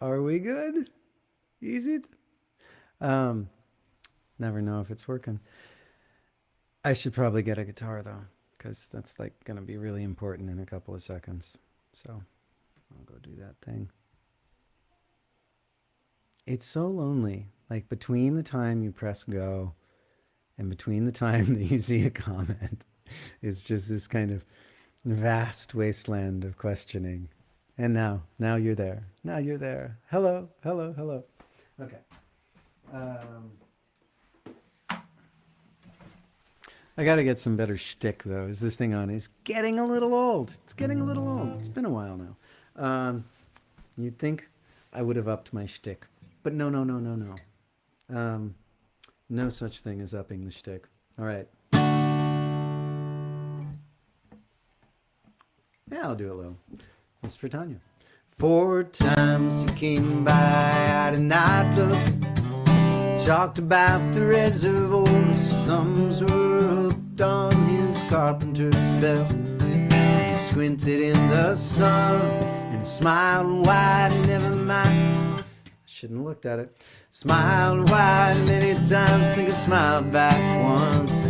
Are we good? Easy? Never know if it's working. I should probably get a guitar though, because that's like gonna be really important in a couple of seconds. So I'll go do that thing. It's so lonely. Like between the time you press go and between the time that you see a comment, it's just this kind of vast wasteland of questioning. And now you're there. Now you're there. Hello, hello, hello. Okay. Um, I got to get some better shtick though. Is this thing on? It's getting a little old. It's getting a little old. It's been a while now. You'd think I would have upped my shtick, but no, no, no, no, no. No such thing as upping the shtick. All right. Yeah, I'll do it low. This is for Tanya. 4 times he came by at a nightclub. Talked about the reservoir. His thumbs were hooked on his carpenter's belt. He squinted in the sun and smiled wide. Never mind. I shouldn't have looked at it. Smiled wide many times. Think I smiled back once.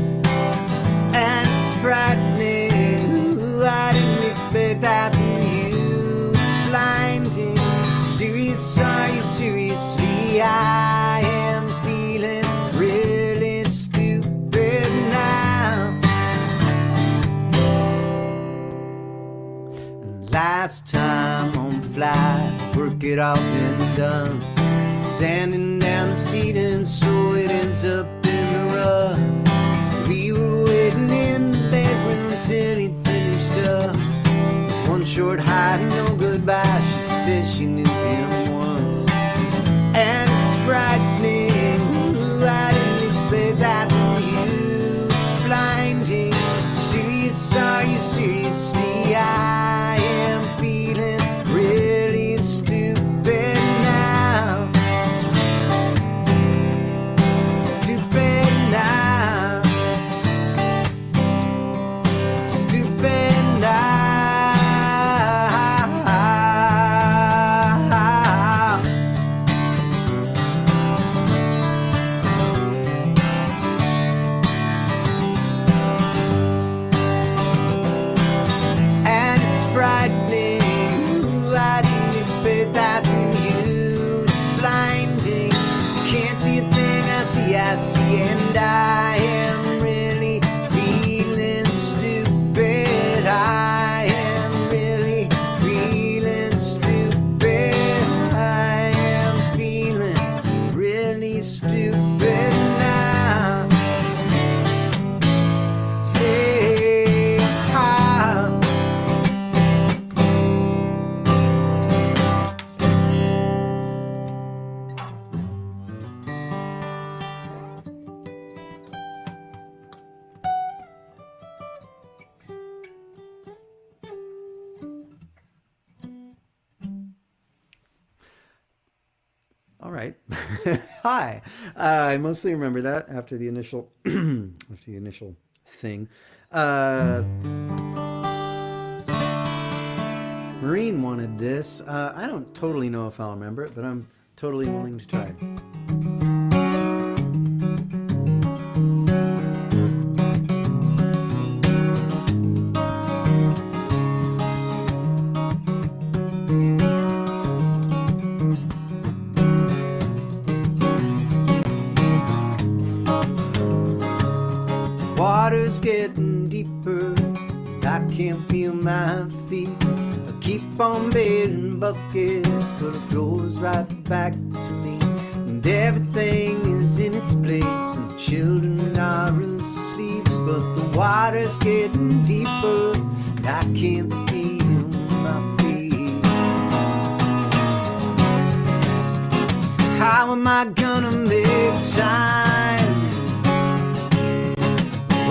And it's frightening. Ooh, I didn't expect that from you. It's blinding. Serious, are you seriously? I am feeling really stupid now. And last time on the flight, work it all been done. Sanding down the seating so it ends up in the rug. We were waiting in the bedroom till he finished up. One short hi and no goodbye. She said she knew him once. And it's frightening. Ooh, I didn't expect that from you. It's blinding. Serious, are you seriously? I am feeling really stupid now. Stupid now. Stupid now. I see, and I am really feeling stupid. I am really feeling stupid. I am feeling really stupid now. Hey, how? All right. Hi. I mostly remember that after the initial after the initial thing. Maureen wanted this. I don't totally know if I'll remember it, but I'm totally willing to try. Water's getting deeper, I can't feel my feet. I keep on bailing buckets, but it flows right back to me. And everything is in its place, and the children are asleep. But the water's getting deeper, and I can't feel my feet. How am I gonna make time?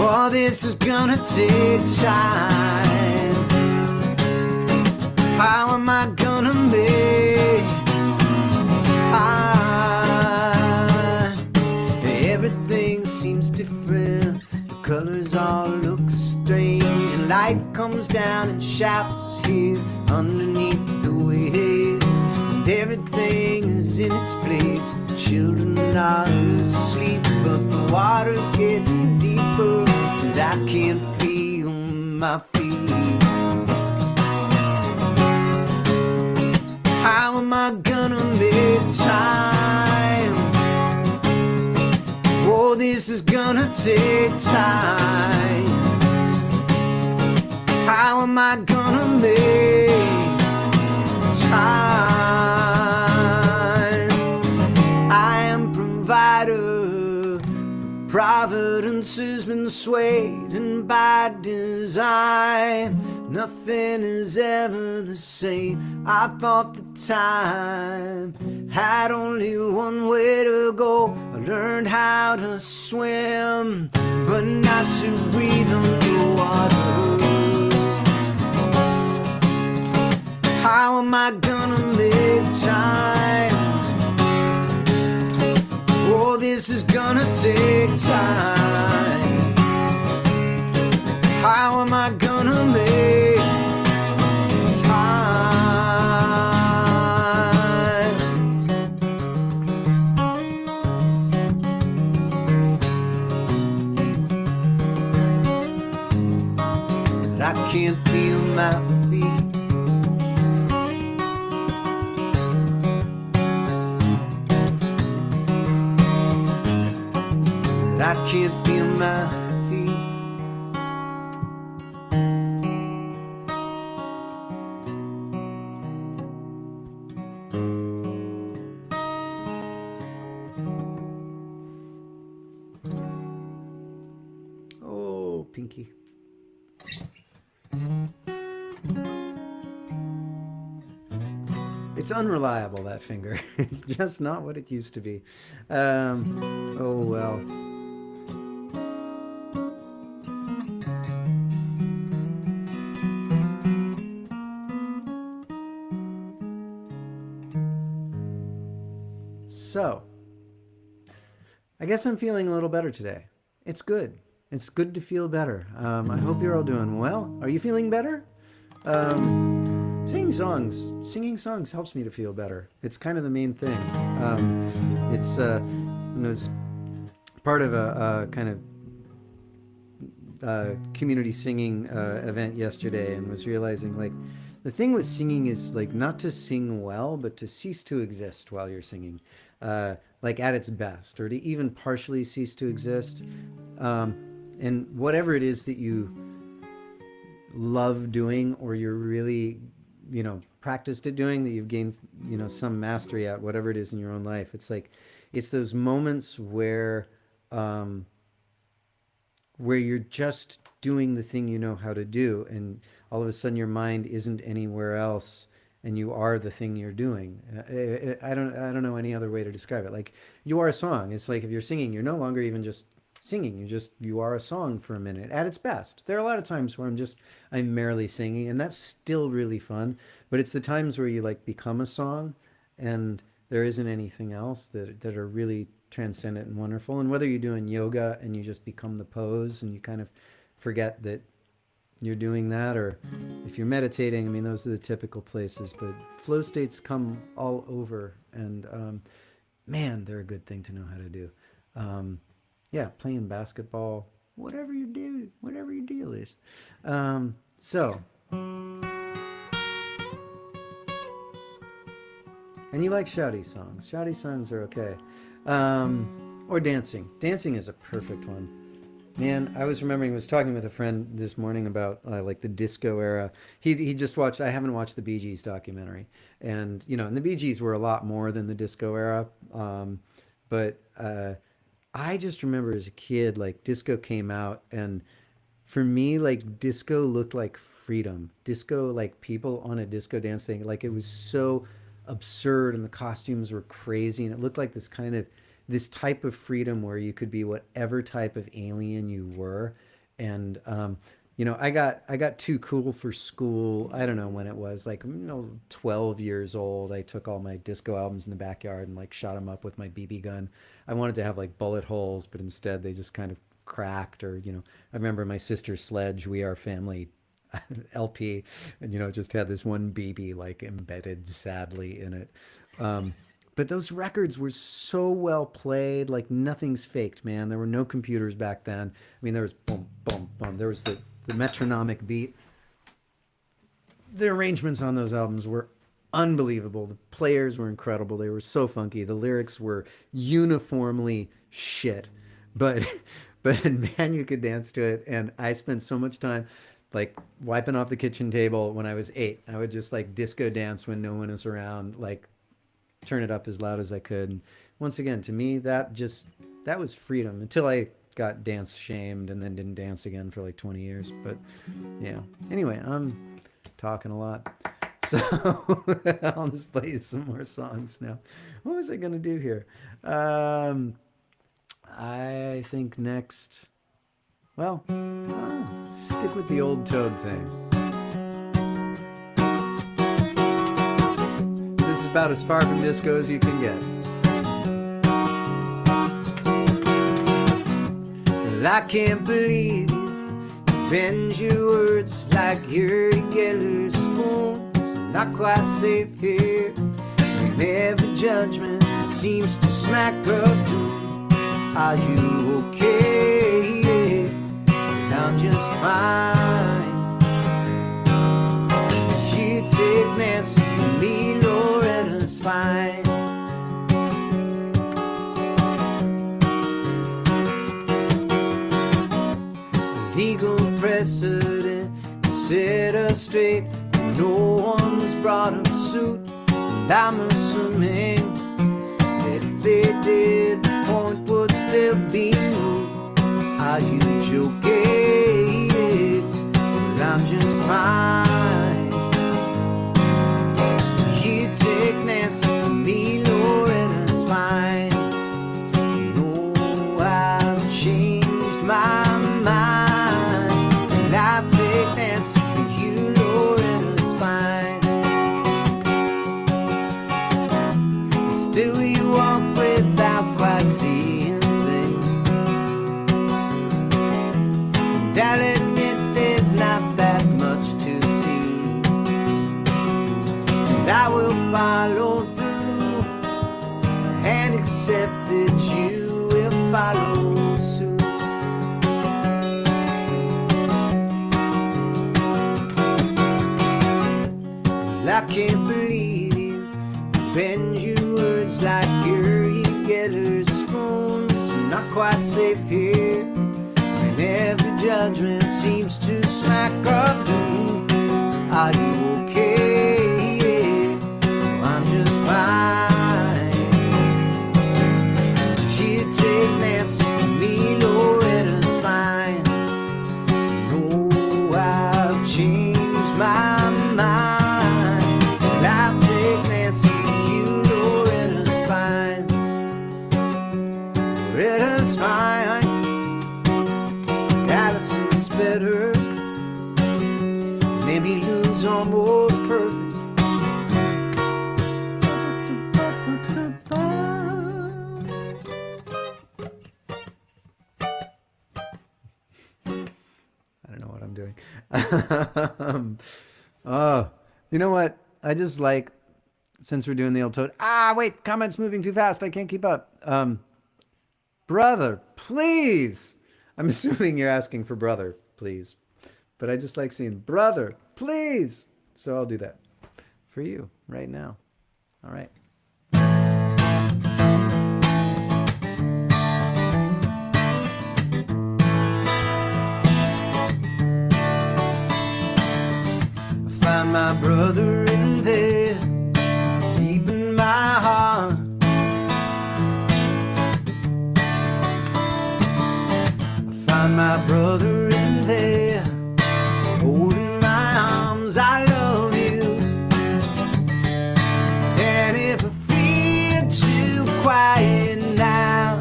Oh, this is gonna take time. How am I gonna make time? Everything seems different. The colors all look strange. And light comes down and shouts here underneath the waves. And everything its place. The children are asleep, but the water's getting deeper, and I can't feel my feet. How am I gonna make time? Oh, this is gonna take time. How am I gonna make time? I am provider. Providence has been swayed and by design. Nothing is ever the same. I thought the time had only one way to go. I learned how to swim, but not to breathe underwater. How am I gonna make time? Oh, this is gonna take time. How am I gonna make time? But I can't feel my feet. I can't feel my feet. Oh, Pinky. It's unreliable, that finger. It's just not what it used to be. Oh well. So, I guess I'm feeling a little better today. It's good. It's good to feel better. I hope you're all doing well. Are you feeling better? Singing songs helps me to feel better. It's kind of the main thing. It's part of a kind of community singing event yesterday, and was realizing, like, the thing with singing is, like, not to sing well, but to cease to exist while you're singing, like at its best, or to even partially cease to exist. And whatever it is that you love doing, or you're really, practiced at doing, that you've gained, some mastery at, whatever it is in your own life, it's like, it's those moments where you're just doing the thing you know how to do, and all of a sudden your mind isn't anywhere else, and you are the thing you're doing. I don't know any other way to describe it. Like, you are a song. It's like, if you're singing, you're no longer even just singing. You are a song for a minute at its best. There are a lot of times where I'm merely singing, and that's still really fun. But it's the times where you, like, become a song, and there isn't anything else that are really transcendent and wonderful. And whether you're doing yoga and you just become the pose and you kind of forget that you're doing that, or if you're meditating, I mean, those are the typical places. But flow states come all over, and man, they're a good thing to know how to do. Yeah, playing basketball, whatever you do, whatever your deal is. So, and you like shouty songs. Shouty songs are okay. Or dancing. Dancing is a perfect one. Man, I was talking with a friend this morning about like the disco era. He just watched, I haven't watched the Bee Gees documentary. And, and the Bee Gees were a lot more than the disco era. But I just remember as a kid, like, disco came out, and for me, like, disco looked like freedom. Disco, like, people on a disco dance thing, like, it was so absurd, and the costumes were crazy, and it looked like this type of freedom where you could be whatever type of alien you were. And I got too cool for school. I don't know when it was, like, 12 years old. I took all my disco albums in the backyard and, like, shot them up with my BB gun. I wanted to have, like, bullet holes, but instead they just kind of cracked. Or, I remember my sister's Sledge, We Are Family LP, and, just had this one BB, like, embedded sadly in it. But those records were so well played, like nothing's faked, man. There were no computers back then. I mean, there was boom, boom, boom. There was the metronomic beat. The arrangements on those albums were unbelievable. The players were incredible. They were so funky. The lyrics were uniformly shit. But man, you could dance to it. And I spent so much time like wiping off the kitchen table when I was 8. I would just like disco dance when no one is around, like turn it up as loud as I could. And once again, to me, that was freedom until I got dance shamed and then didn't dance again for like 20 years. But yeah. Anyway, I'm talking a lot. So I'll just play you some more songs now. What was I going to do here? I think next, well, I'll stick with the old Toad thing. This is about as far from disco as you can get. Well, I can't believe you bend your words like your yellow spoons. Not quite safe here, and every judgment seems to smack up. Are you okay? I'm just fine. You take Nancy and me, Loretta's fine. Legal precedent set us straight. No one's brought up suit, and I'm assuming that if they did, the point would still be moot. Are you joking? Well, I'm just fine. You take Nancy from me, Loretta's fine. No, I've changed my mind, and I take Nancy for you, Loretta's fine. And still we walk without quite seeing things, and I'll admit there's not that much to see, and I will follow through and accept that you will follow suit. I can't believe you bend your words like your yellow spoons. I'm not quite safe here, and every judgment seems to smack of doom. Are you okay? Well, I'm just fine. You take Nancy from me, Loretta's fine. No, I've changed my mind. I'll take Nancy, you, Loretta's fine. Loretta's fine. Allison's better. Maybe Lou's almost perfect. I don't know what I'm doing. Oh, you know what? I just like, since we're doing the old Toad. Wait, comments moving too fast. I can't keep up. Brother, please. I'm assuming you're asking for brother, please. But I just like seeing brother, please. So I'll do that for you right now. All right. I found my brother in there, deep in my heart. I found my brother in there, holding my arms. I love you, and if I feel too quiet now,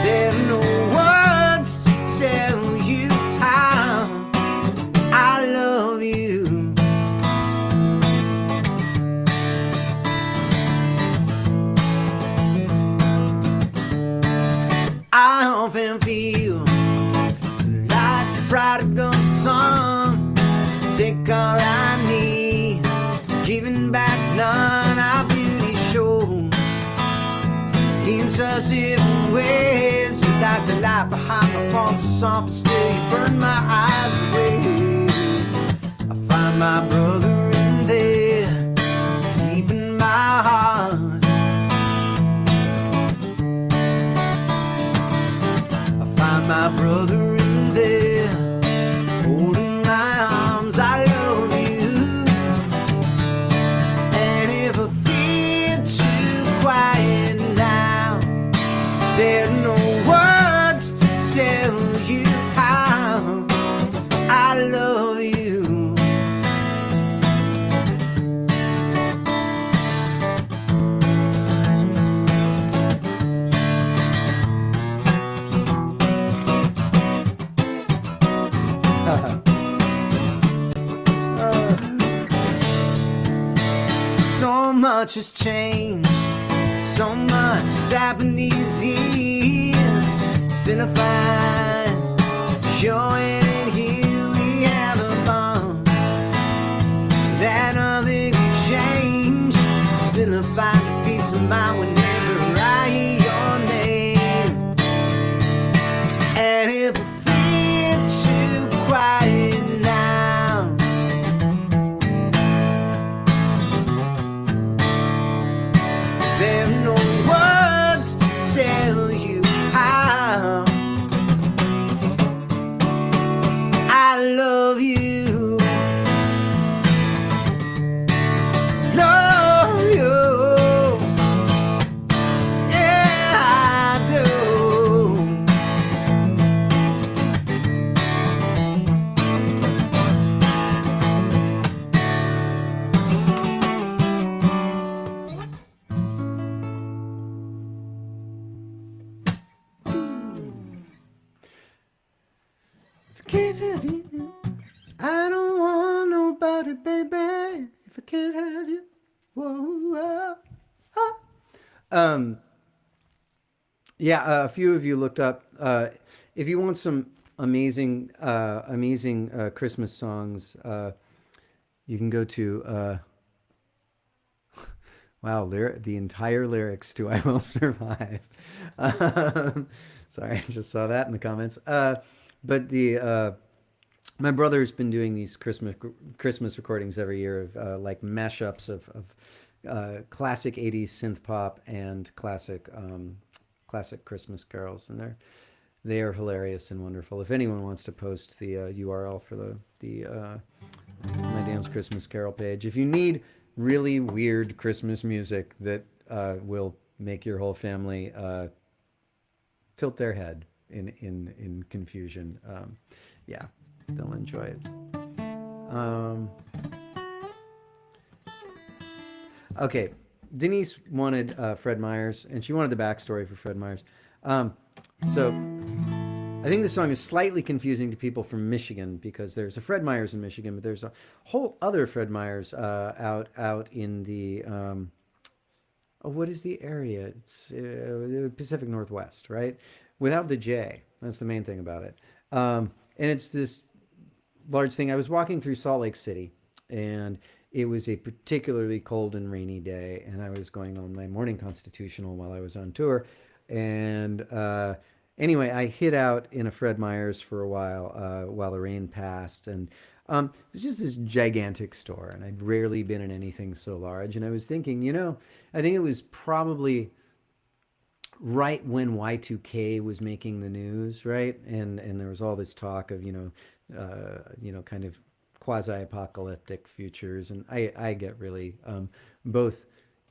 there are no words to tell you how I love you. I often feel like the prodigal son. Take all I need, giving back none. Our beauty shows much different ways. You like the light behind the faults or something, still you burn my eyes away. I find my brother in there, deep in my heart. I find my brother in there, holding my arms. I love you. And if I feel too quiet now, there are no words to tell you how I love you. So much has changed, so much has happened these years. Still I find joy in here. We have a bond that nothing can change. Still I find a peace of mind whenever I hear your name. And if I feel too quiet now, there are no words to tell you how I love you. Love you. Yeah, I do. If I can't have you, I don't want nobody, baby. If I can't have you, whoa, yeah, a few of you looked up. If you want some amazing, Christmas songs, you can go to wow, the entire lyrics to "I Will Survive." Sorry, I just saw that in the comments. But my brother's been doing these Christmas recordings every year of like mashups of classic '80s synth pop and classic Christmas carols, and they are hilarious and wonderful. If anyone wants to post the URL for the My Dance Christmas Carol page, if you need really weird Christmas music that will make your whole family tilt their head in confusion, yeah, they'll enjoy it. Okay, Denise wanted Fred Myers, and she wanted the backstory for Fred Myers. So I think this song is slightly confusing to people from Michigan because there's a Fred Myers in Michigan, but there's a whole other Fred Myers out in the what is the area? It's Pacific Northwest, right? Without the J. That's the main thing about it. And it's this large thing. I was walking through Salt Lake City, and it was a particularly cold and rainy day, and I was going on my morning constitutional while I was on tour. And anyway, I hid out in a Fred Meyer's for a while the rain passed, and it was just this gigantic store, and I'd rarely been in anything so large. And I was thinking, I think it was probably right when Y2K was making the news, right? And there was all this talk of, kind of quasi-apocalyptic futures, and I get really both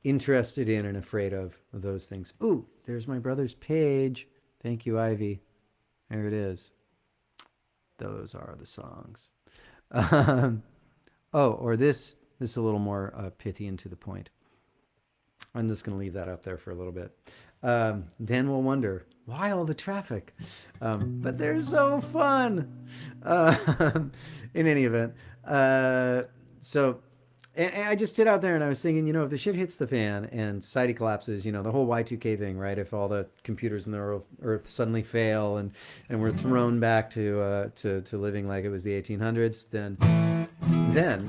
interested in and afraid of those things. Ooh, there's my brother's page. Thank you, Ivy. There it is. Those are the songs. Or this a little more pithy and to the point. I'm just going to leave that up there for a little bit. Dan will wonder, why all the traffic? But they're so fun. In any event. So I just stood out there and I was thinking, if the shit hits the fan and society collapses, the whole Y2K thing, right? If all the computers in the earth suddenly fail and we're thrown back to living like it was the 1800s, then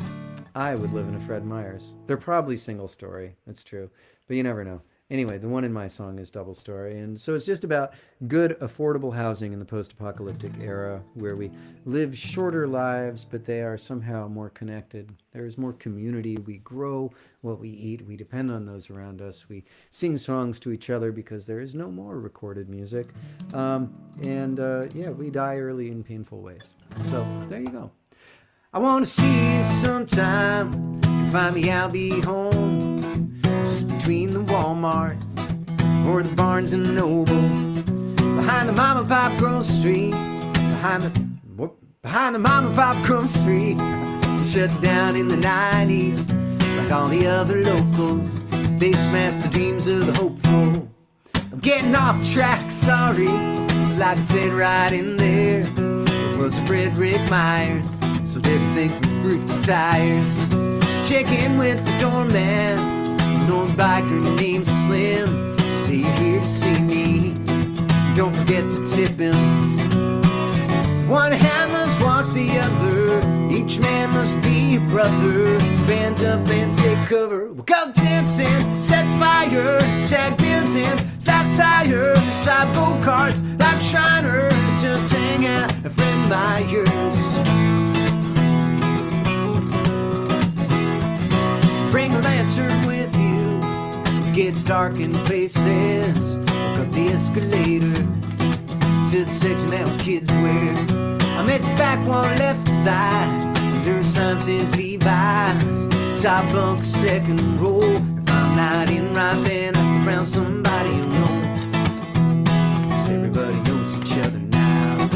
I would live in a Fred Meyer's. They're probably single story. That's true. But you never know. Anyway, the one in my song is Double Story. And so it's just about good, affordable housing in the post apocalyptic era where we live shorter lives, but they are somehow more connected. There is more community. We grow what we eat. We depend on those around us. We sing songs to each other because there is no more recorded music. Yeah, we die early in painful ways. So there you go. I want to see you sometime. Find me, I'll be home. Just between the Walmart or the Barnes and Noble, behind the mom and pop grocery, behind the mom and pop grocery. Shut down in the 90s, like all the other locals. They smashed the dreams of the hopeful. I'm getting off track, sorry. It's like I said right in there. It was Frederick Myers, so everything from fruit to tires. Check in with the doorman, an old biker named Slim. Say you're here to see me, don't forget to tip him. One hand must wash the other, each man must be a brother. Band up and take cover, we'll go dancing, set fires, tag buildings, slash tires, drive go-karts like Shriners, just hang out and friend Myers. Bring a lantern with you, it gets dark in places. Walk up the escalator to the section that was kids' wear. I'm at the back one left side, under a sign says Levi's. Top bunk, second row. If I'm not in right then, ask around somebody you know. 'Cause everybody knows each other now.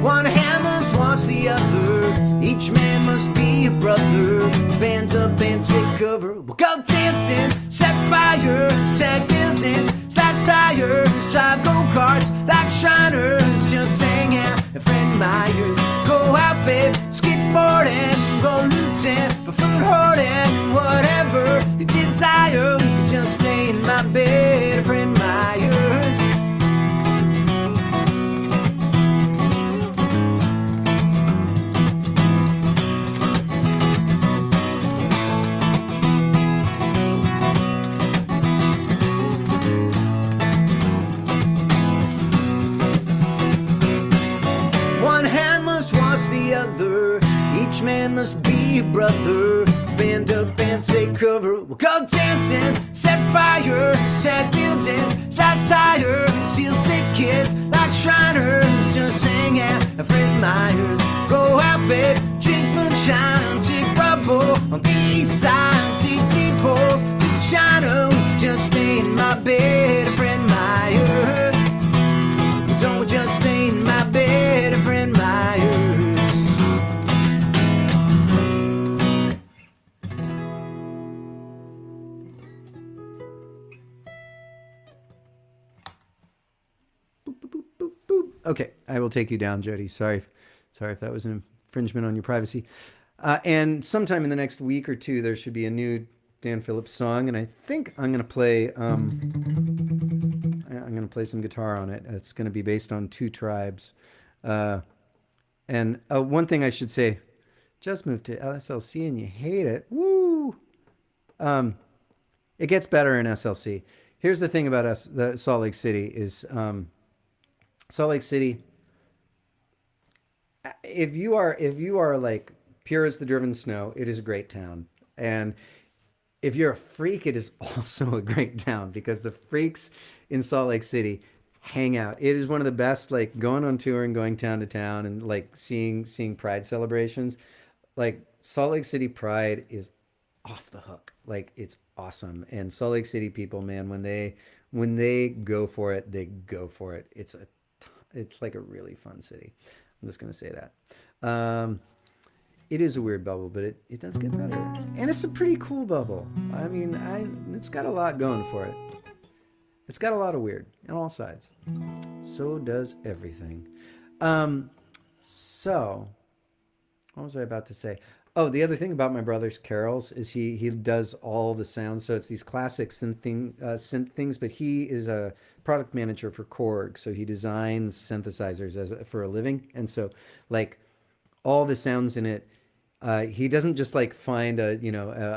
One hand must wash the other, each man must be a brother. Bands up and take cover, we'll go dancing, set fires, tag buildings, slash tires, drive go-karts like Shriners, just hang out and friend Myers. Go out, babe, skateboarding, go looting, for food hoarding, whatever you desire. We can just stay in my bed, friend Myers. Each man must be a brother. Band up and take cover, we'll go dancing, set fires, tag buildings, slash tires, seal sick kids like Shriners, just hang out and friend Myers. Go out, babe, drink moonshine, take bubble on the east side, take deep holes to China. We can just stay in my bed and friend Myers. Don't we just stay in my bed and friend Myers. Okay, I will take you down, Jody. Sorry if that was an infringement on your privacy. And sometime in the next week or two, there should be a new Dan Phillips song, and I think I'm gonna play. I'm gonna play some guitar on it. It's gonna be based on two tribes. And one thing I should say: just moved to SLC and you hate it. Woo! It gets better in SLC. Here's the thing about Salt Lake City is. Salt Lake City, if you are like pure as the driven snow, it is a great town. And if you're a freak, it is also a great town because the freaks in Salt Lake City hang out. It is one of the best, like going on tour and going town to town and like seeing Pride celebrations. Like Salt Lake City Pride is off the hook. Like it's awesome. And Salt Lake City people, man, when they go for it, they go for it. It's like a really fun city. I'm just going to say that. It is a weird bubble, but it does get better. And it's a pretty cool bubble. I mean, it's got a lot going for it. It's got a lot of weird on all sides. So does everything. So, what was I about to say? Oh, the other thing about my brother's carols is he does all the sounds. So it's these classic synth things, but he is a product manager for Korg. So he designs synthesizers for a living. And so like all the sounds in it He doesn't just like find a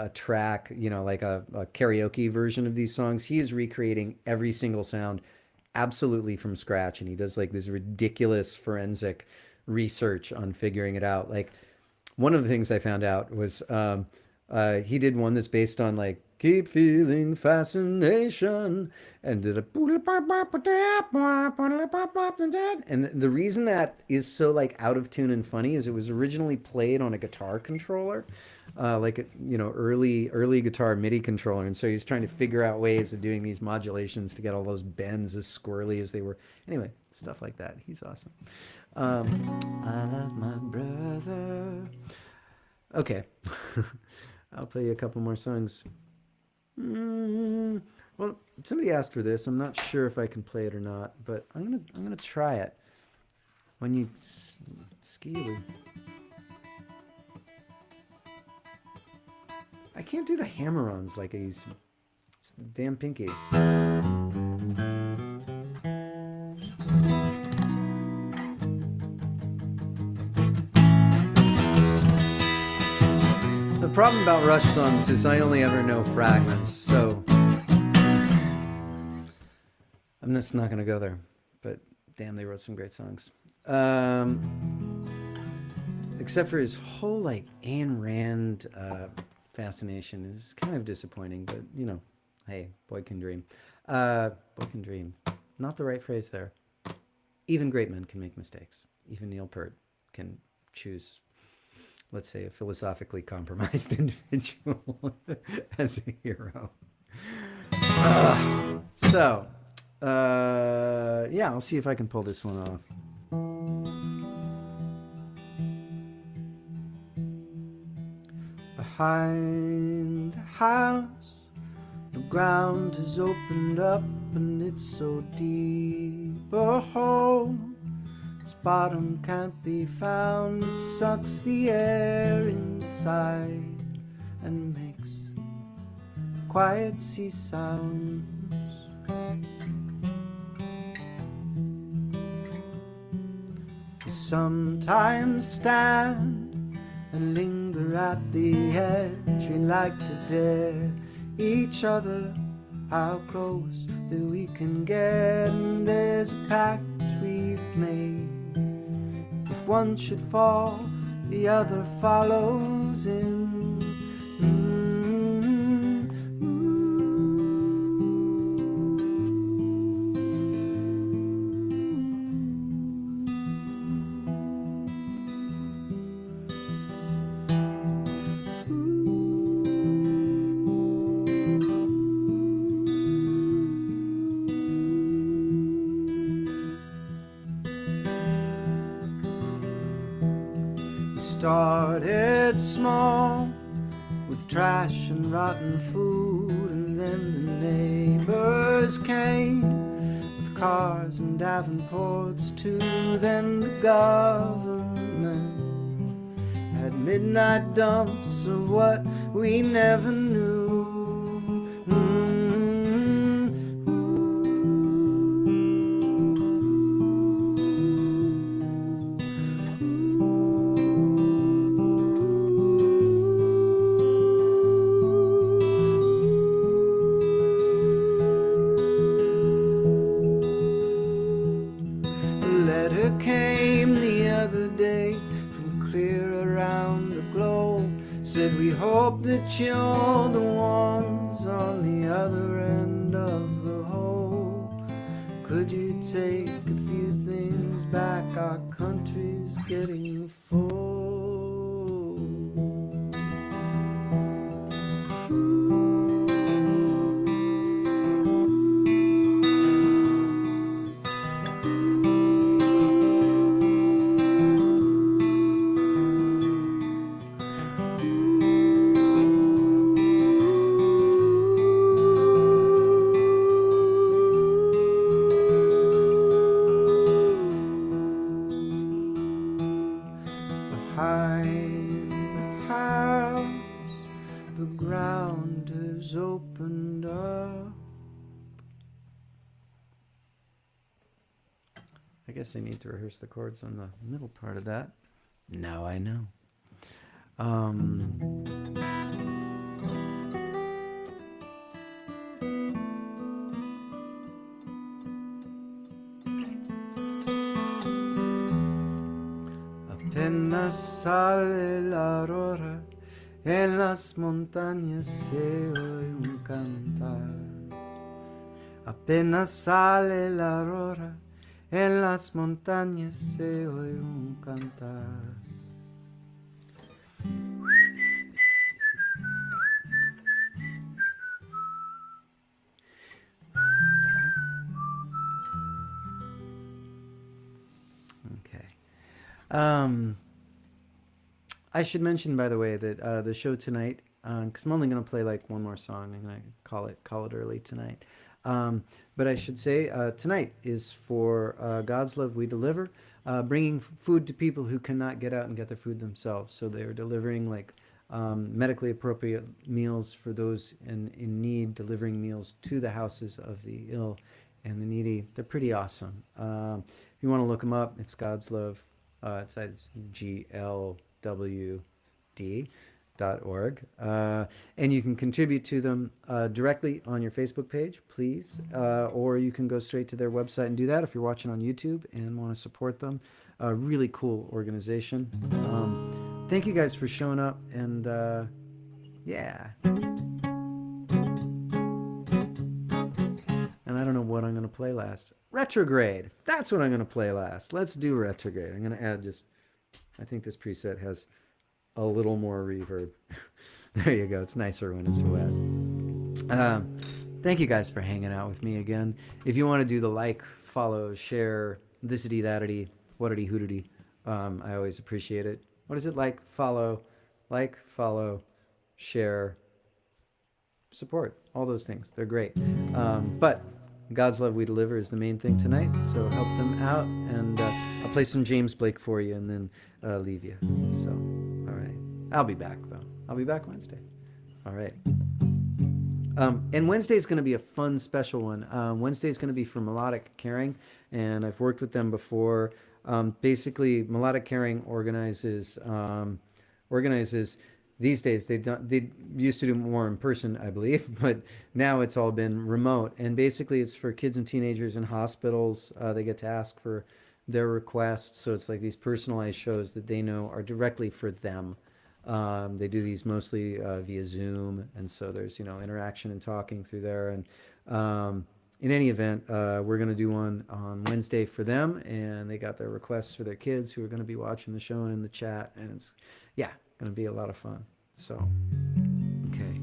a track, like a karaoke version of these songs. He is recreating every single sound absolutely from scratch, and he does like this ridiculous forensic research on figuring it out. Like one of the things I found out was he did one that's based on like keep feeling fascination and did a and the reason that is so like out of tune and funny is it was originally played on a guitar controller, like a, early guitar MIDI controller, and so he's trying to figure out ways of doing these modulations to get all those bends as squirrely as they were. Anyway, stuff like that. He's awesome. I love my brother. Okay. I'll play you a couple more songs. Well, somebody asked for this. I'm not sure if I can play it or not, but I'm gonna try it. When you ski, I can't do the hammer-ons like I used to. It's the damn pinky. The problem about Rush songs is I only ever know fragments, so I'm just not going to go there. But damn, they wrote some great songs. Except for his whole like Ayn Rand fascination is kind of disappointing, but hey, boy can dream. Boy can dream. Not the right phrase there. Even great men can make mistakes. Even Neil Peart can choose, let's say, a philosophically compromised individual as a hero. Yeah, I'll see if I can pull this one off. Behind the house, the ground has opened up and it's so deep a hole. Its bottom can't be found. It sucks the air inside and makes quiet sea sounds. We sometimes stand and linger at the edge. We like to dare each other how close that we can get. And there's a pact we've made. If one should fall, the other follows in. Started small with trash and rotten food, and then the neighbors came with cars and Davenports too. Then the government had midnight dumps of what we never knew. Came the other day from clear around the globe. Said we hope that you're the ones on the other end of the hole. Could you take a few things back? Our country's getting full. Behind the house, the ground has opened up. I guess I need to rehearse the chords on the middle part of that. Now I know. Apenas sale la aurora, en las montañas se oye un cantar. Apenas sale la aurora, en las montañas se oye un cantar. Okay. I should mention, by the way, that the show tonight, because I'm only going to play like one more song. I'm going to call it early tonight. But I should say tonight is for God's Love We Deliver, bringing food to people who cannot get out and get their food themselves. So they're delivering like medically appropriate meals for those in need, delivering meals to the houses of the ill and the needy. They're pretty awesome. If you want to look them up, it's God's Love. It's GLWD.org. And you can contribute to them directly on your Facebook page, please. Or you can go straight to their website and do that if you're watching on YouTube and want to support them. A really cool organization. Thank you guys for showing up. And yeah. And I don't know what I'm going to play last. Retrograde. That's what I'm going to play last. Let's do Retrograde. I'm going to add just, I think this preset has a little more reverb. There you go. It's nicer when it's wet. Thank you guys for hanging out with me again. If you want to do the like, follow, share, thisity, thatity, whatity, hootity, I always appreciate it. What is it? Like, follow, share, support, all those things. They're great. But God's Love We Deliver is the main thing tonight, so help them out. And I'll play some James Blake for you and then leave you. So, all right. I'll be back, though. I'll be back Wednesday. All right. And Wednesday is going to be a fun, special one. Wednesday is going to be for Melodic Caring, and I've worked with them before. Basically, Melodic Caring organizes these days. They used to do more in person, I believe, but now it's all been remote. And basically, it's for kids and teenagers in hospitals. They get to ask for their requests, so it's like these personalized shows that they know are directly for them. They do these mostly via Zoom, and so there's interaction and talking through there. And in any event, we're going to do one on Wednesday for them, and they got their requests for their kids who are going to be watching the show and in the chat, and it's going to be a lot of fun. So, okay.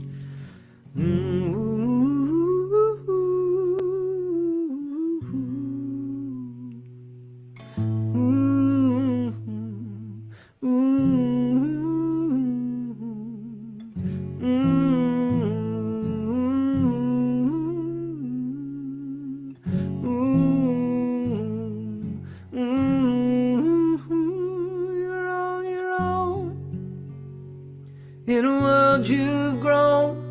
In a world you've grown,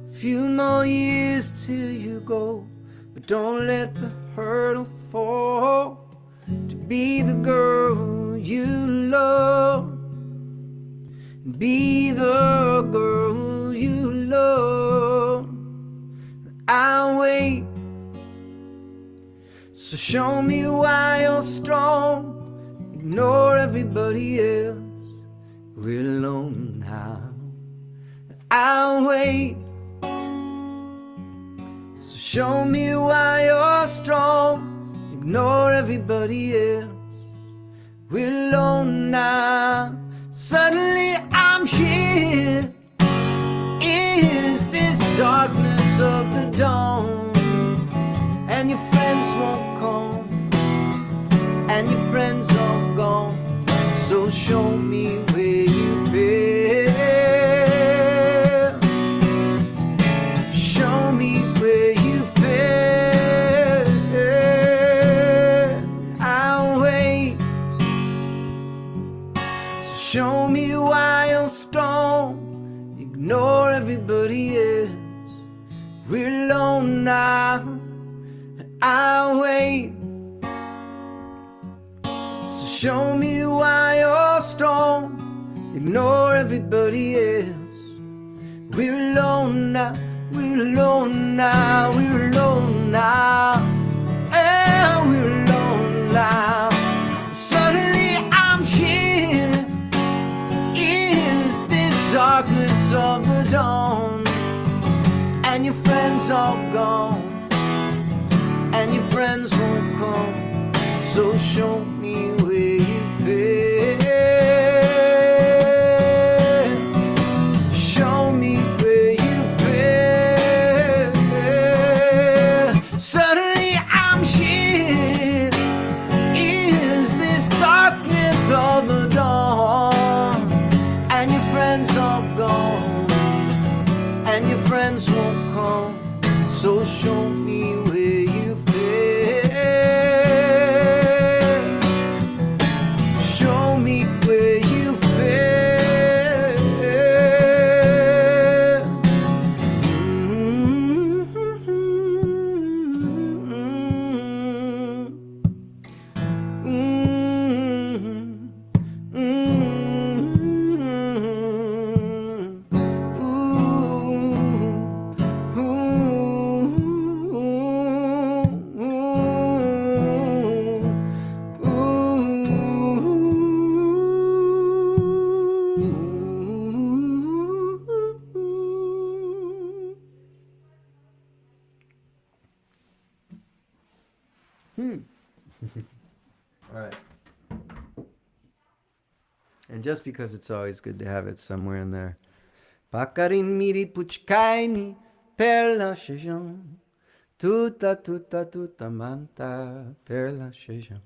a few more years till you go, but don't let the hurdle fall to be the girl you love. Be the girl you love. I'll wait, so show me why you're strong. Ignore everybody else, we're alone now. I'll wait, so show me why you're strong. Ignore everybody else, we're alone now. Suddenly I'm here. Is this darkness of the dawn? And your friends won't come, and your friends are gone. So show me where you feel. Show me where you feel. I'll wait. So show me why you're strong. Ignore everybody else, we're alone now. I'll wait. So show me why you're strong. Ignore ignore everybody else. We're alone now, we're alone now, we're alone now. Yeah, we're alone now. Suddenly I'm here. Is this darkness of the dawn? And your friends are gone, and your friends won't come. So show me where you feel. Show me where you feel. Suddenly I'm here. Is this darkness of the dawn? And your friends are gone, and your friends won't come. So show me where you feel. Show me where you feel. All right. And just because it's always good to have it somewhere in there. Pakarin miri puchkaini per la shejon. Tuta tuta tuta manta per la shejon.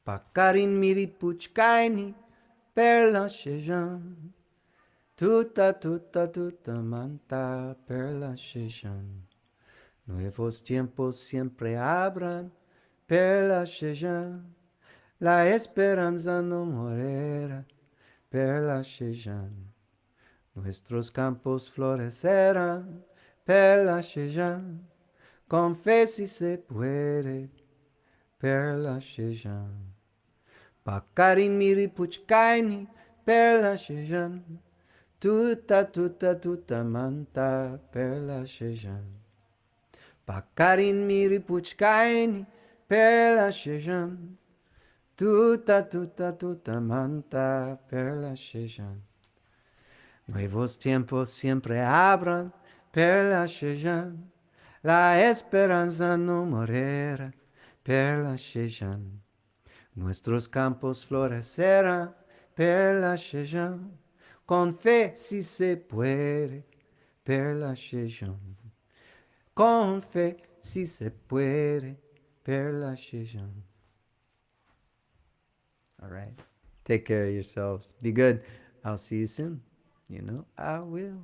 Pakarin miri puchkaini per la shejon. Tuta tuta tuta manta per la shejon. Nuevos tiempos siempre habrán per la shejon. La esperanza no morirá per la shejon. Nuestros campos florecerán per la shejon. Con fe si se puede per la shejon. Pakarin miri puchkaini per la shejon. Tuta tuta tuta manta per la shejon. Pakarin miri puchkaini per la shejon. Tuta tuta tuta manta per la shejon. Nuevos tiempos siempre habrán per la shejon. La esperanza no morirá per la shejon. Nuestros campos florecerán per la shejon. Con fe si se puede per la shejon. Con fe si se puede per la shejon. All right. Take care of yourselves. Be good. I'll see you soon. You know I will.